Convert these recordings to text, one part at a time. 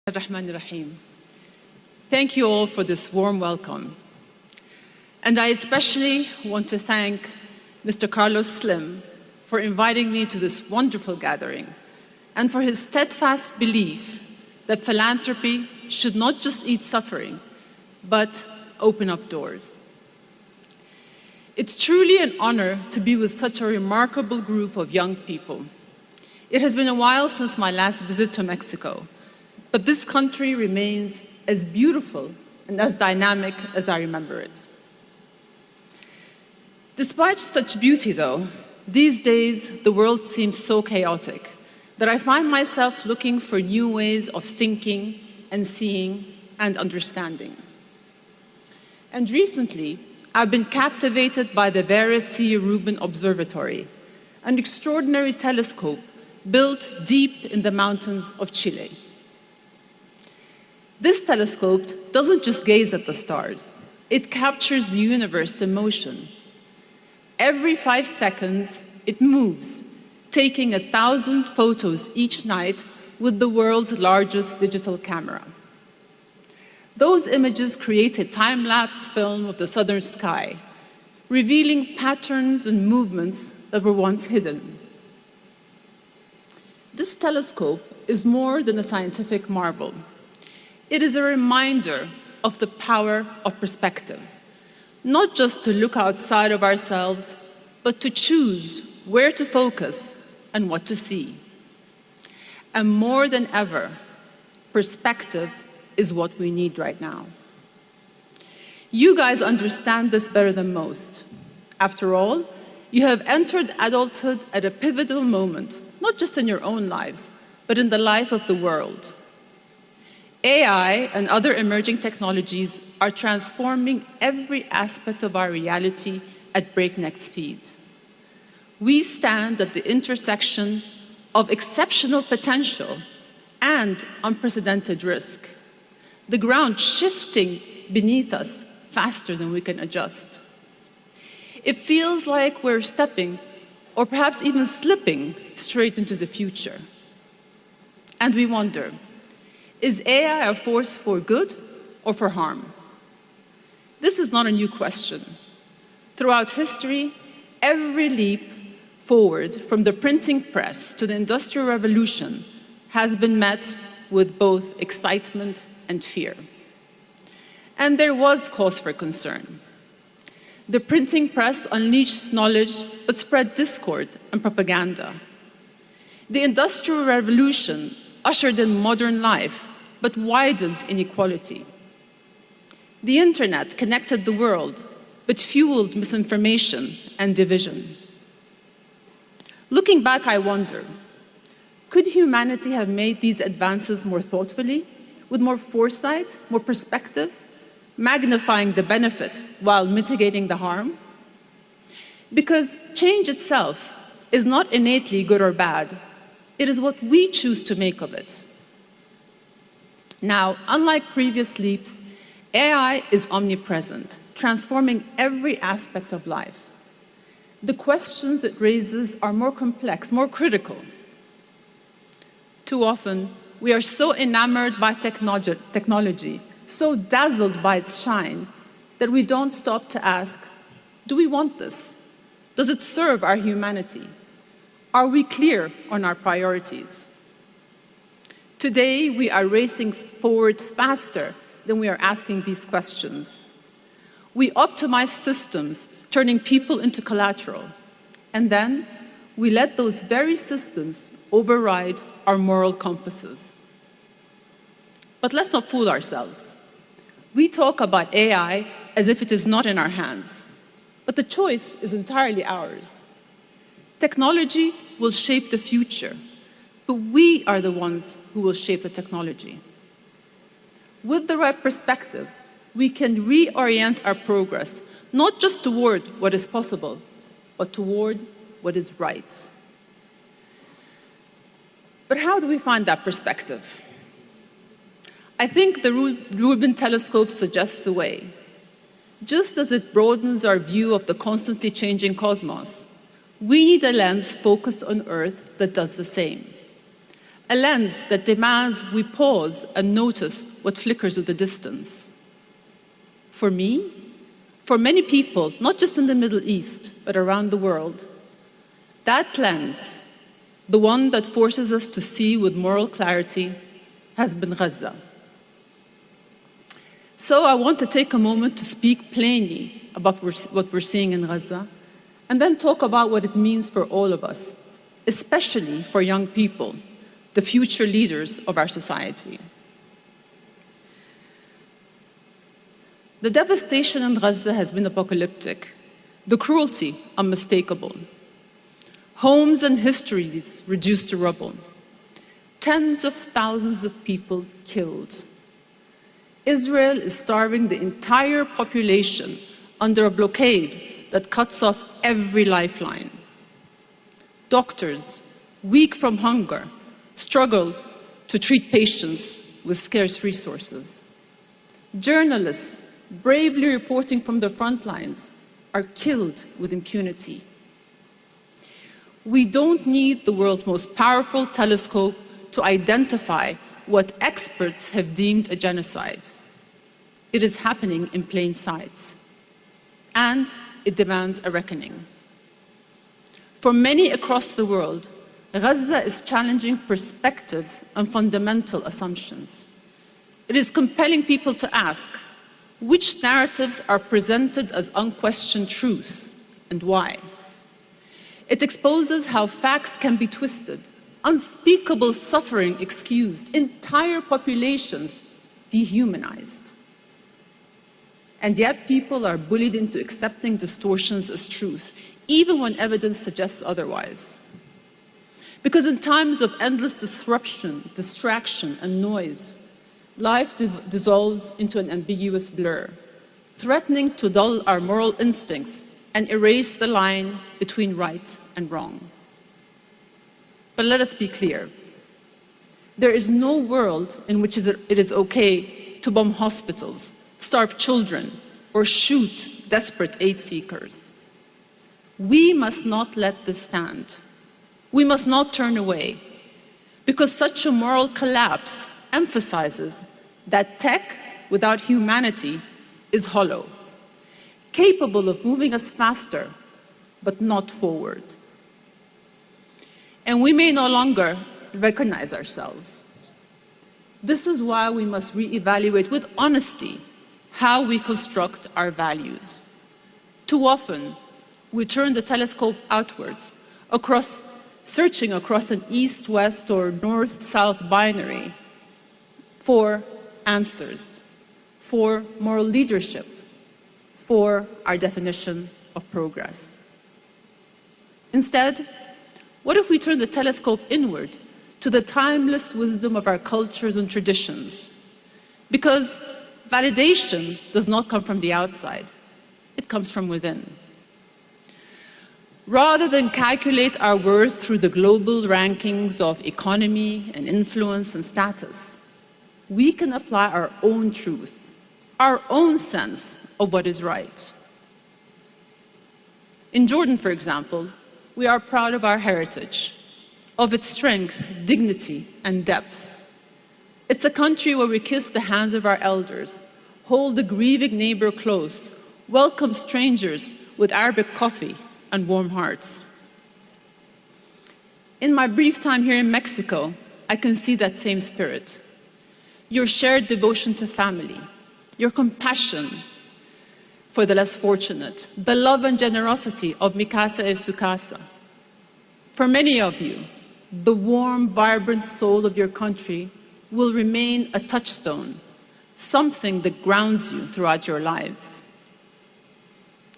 Rahim. Thank you all for this warm welcome. And I especially want to thank Mr. Carlos Slim for inviting me to this wonderful gathering and for his steadfast belief that philanthropy should not just ease suffering, but open up doors. It's truly an honor to be with such a remarkable group of young people. It has been a while since my last visit to Mexico, but this country remains as beautiful and as dynamic as I remember it. Despite such beauty, though, these days the world seems so chaotic that I find myself looking for new ways of thinking and seeing and understanding. And recently, I've been captivated by the Vera C. Rubin Observatory, an extraordinary telescope built deep in the mountains of Chile. This telescope doesn't just gaze at the stars, it captures the universe in motion. Every 5 seconds, it moves, taking 1,000 photos each night with the world's largest digital camera. Those images create a time-lapse film of the southern sky, revealing patterns and movements that were once hidden. This telescope is more than a scientific marvel. It is a reminder of the power of perspective, not just to look outside of ourselves, but to choose where to focus and what to see. And more than ever, perspective is what we need right now. You guys understand this better than most. After all, you have entered adulthood at a pivotal moment, not just in your own lives, but in the life of the world. AI and other emerging technologies are transforming every aspect of our reality at breakneck speed. We stand at the intersection of exceptional potential and unprecedented risk, the ground shifting beneath us faster than we can adjust. It feels like we're stepping, or perhaps even slipping, straight into the future. And we wonder, is AI a force for good or for harm? This is not a new question. Throughout history, every leap forward from the printing press to the Industrial Revolution has been met with both excitement and fear. And there was cause for concern. The printing press unleashed knowledge but spread discord and propaganda. The Industrial Revolution ushered in modern life but widened inequality. The internet connected the world, but fueled misinformation and division. Looking back, I wonder, could humanity have made these advances more thoughtfully, with more foresight, more perspective, magnifying the benefit while mitigating the harm? Because change itself is not innately good or bad. It is what we choose to make of it. Now, unlike previous leaps, AI is omnipresent, transforming every aspect of life. The questions it raises are more complex, more critical. Too often, we are so enamored by technology, so dazzled by its shine, that we don't stop to ask, do we want this? Does it serve our humanity? Are we clear on our priorities? Today, we are racing forward faster than we are asking these questions. We optimize systems, turning people into collateral. And then, we let those very systems override our moral compasses. But let's not fool ourselves. We talk about AI as if it is not in our hands. But the choice is entirely ours. Technology will shape the future, but we are the ones who will shape the technology. With the right perspective, we can reorient our progress, not just toward what is possible, but toward what is right. But how do we find that perspective? I think the Rubin telescope suggests a way. Just as it broadens our view of the constantly changing cosmos, we need a lens focused on Earth that does the same. a lens that demands we pause and notice what flickers at the distance. For me, for many people, not just in the Middle East, but around the world, that lens, the one that forces us to see with moral clarity, has been Gaza. So I want to take a moment to speak plainly about what we're seeing in Gaza, and then talk about what it means for all of us, especially for young people, the future leaders of our society. The devastation in Gaza has been apocalyptic, the cruelty unmistakable. Homes and histories reduced to rubble. Tens of thousands of people killed. Israel is starving the entire population under a blockade that cuts off every lifeline. Doctors, weak from hunger, struggle to treat patients with scarce resources. Journalists, bravely reporting from the front lines, are killed with impunity. We don't need the world's most powerful telescope to identify what experts have deemed a genocide. It is happening in plain sight, and it demands a reckoning. For many across the world, Gaza is challenging perspectives and fundamental assumptions. It is compelling people to ask, which narratives are presented as unquestioned truth, and why? It exposes how facts can be twisted, unspeakable suffering excused, entire populations dehumanized. And yet people are bullied into accepting distortions as truth, even when evidence suggests otherwise. Because in times of endless disruption, distraction, and noise, life dissolves into an ambiguous blur, threatening to dull our moral instincts and erase the line between right and wrong. But let us be clear. There is no world in which it is okay to bomb hospitals, starve children, or shoot desperate aid seekers. We must not let this stand. We must not turn away, because such a moral collapse emphasizes that tech without humanity is hollow, capable of moving us faster, but not forward. And we may no longer recognize ourselves. This is why we must reevaluate with honesty how we construct our values. Too often, we turn the telescope outwards, searching across an east-west or north-south binary for answers, for moral leadership, for our definition of progress. Instead, what if we turn the telescope inward to the timeless wisdom of our cultures and traditions? Because validation does not come from the outside, it comes from within. Rather than calculate our worth through the global rankings of economy and influence and status, we can apply our own truth, our own sense of what is right. In Jordan, for example, we are proud of our heritage, of its strength, dignity, and depth. It's a country where we kiss the hands of our elders, hold the grieving neighbor close, welcome strangers with Arabic coffee and warm hearts. In my brief time here in Mexico, I can see that same spirit. Your shared devotion to family, your compassion for the less fortunate, the love and generosity of mi casa es su casa. For many of you, the warm, vibrant soul of your country will remain a touchstone, something that grounds you throughout your lives.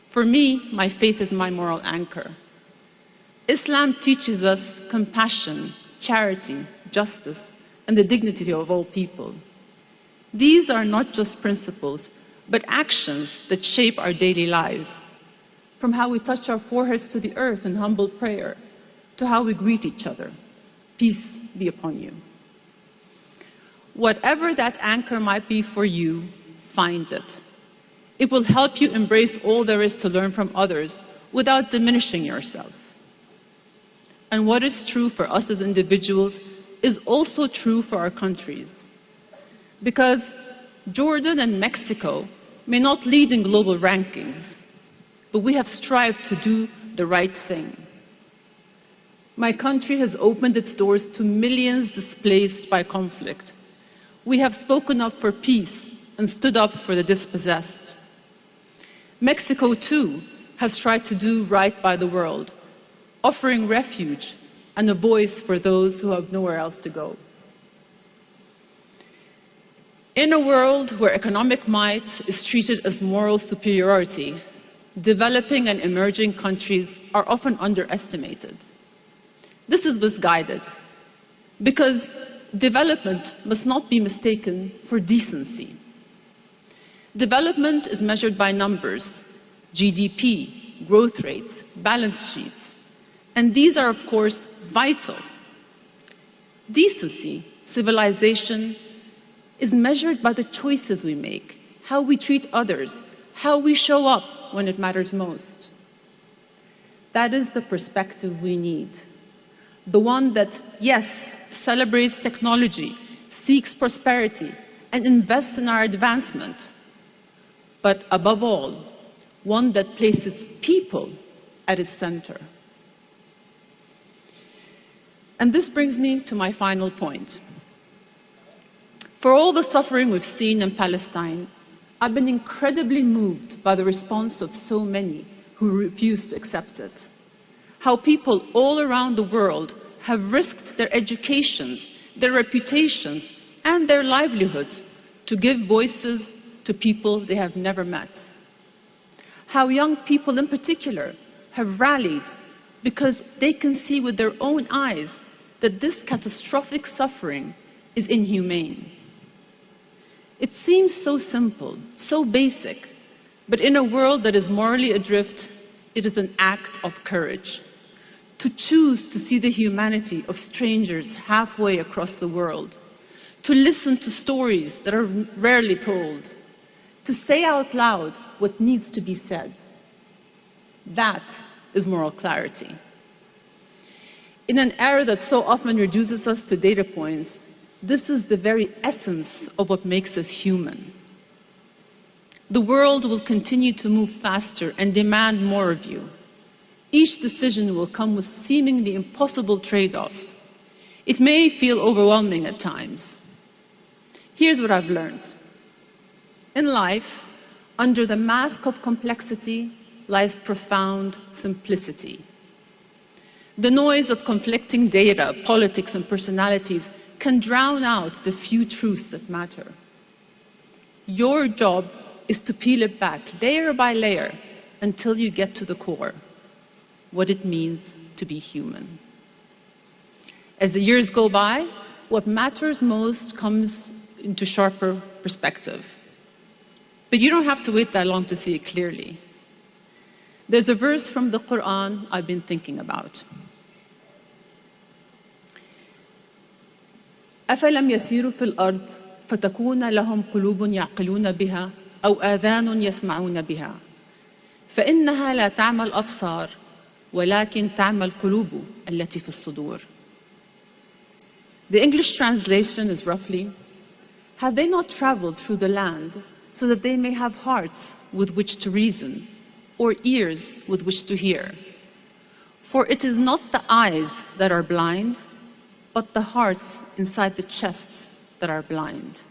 For me, my faith is my moral anchor. Islam teaches us compassion, charity, justice, and the dignity of all people. These are not just principles, but actions that shape our daily lives, from how we touch our foreheads to the earth in humble prayer, to how we greet each other. Peace be upon you. Whatever that anchor might be for you, find it. It will help you embrace all there is to learn from others without diminishing yourself. And what is true for us as individuals is also true for our countries. Because Jordan and Mexico may not lead in global rankings, but we have strived to do the right thing. My country has opened its doors to millions displaced by conflict. We have spoken up for peace and stood up for the dispossessed. Mexico, too, has tried to do right by the world, offering refuge and a voice for those who have nowhere else to go. In a world where economic might is treated as moral superiority, developing and emerging countries are often underestimated. This is misguided, because development must not be mistaken for decency. Development is measured by numbers, GDP, growth rates, balance sheets, and these are, of course, vital. Decency, civilization, is measured by the choices we make, how we treat others, how we show up when it matters most. That is the perspective we need. The one that, yes, celebrates technology, seeks prosperity, and invests in our advancement, but above all, one that places people at its center. And this brings me to my final point. For all the suffering we've seen in Palestine, I've been incredibly moved by the response of so many who refuse to accept it. How people all around the world have risked their educations, their reputations, and their livelihoods to give voices to people they have never met. How young people in particular have rallied because they can see with their own eyes that this catastrophic suffering is inhumane. It seems so simple, so basic, but in a world that is morally adrift, it is an act of courage. To choose to see the humanity of strangers halfway across the world, to listen to stories that are rarely told, to say out loud what needs to be said. That is moral clarity. In an era that so often reduces us to data points, this is the very essence of what makes us human. The world will continue to move faster and demand more of you. Each decision will come with seemingly impossible trade-offs. It may feel overwhelming at times. Here's what I've learned. In life, under the mask of complexity lies profound simplicity. The noise of conflicting data, politics, and personalities can drown out the few truths that matter. Your job is to peel it back layer by layer until you get to the core, what it means to be human. As the years go by, what matters most comes into sharper perspective. But you don't have to wait that long to see it clearly. There's a verse from the Quran I've been thinking about. أفلم يسيروا في الأرض فتكون لهم قلوب يعقلون بها أو آذان يسمعون بها فإنها لا تعمى الأبصار ولكن تعمى القلوب التي في الصدور. The English translation is roughly, have they not traveled through the land so that they may have hearts with which to reason or ears with which to hear? For it is not the eyes that are blind, but the hearts inside the chests that are blind.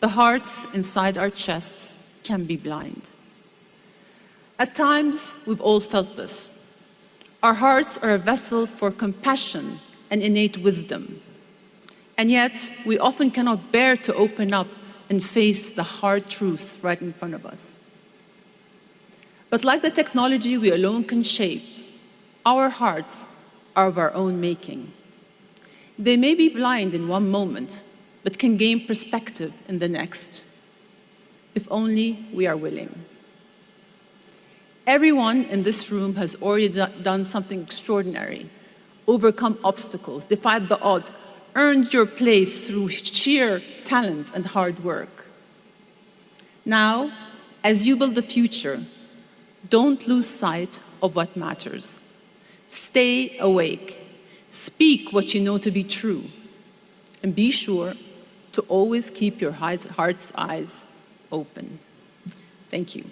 The hearts inside our chests can be blind. At times, we've all felt this. Our hearts are a vessel for compassion and innate wisdom. And yet, we often cannot bear to open up and face the hard truths right in front of us. But like the technology we alone can shape, our hearts are of our own making. They may be blind in one moment, but can gain perspective in the next, if only we are willing. Everyone in this room has already done something extraordinary, overcome obstacles, defied the odds, earned your place through sheer talent and hard work. Now, as you build the future, don't lose sight of what matters. Stay awake. Speak what you know to be true. And be sure to always keep your heart's eyes open. Thank you.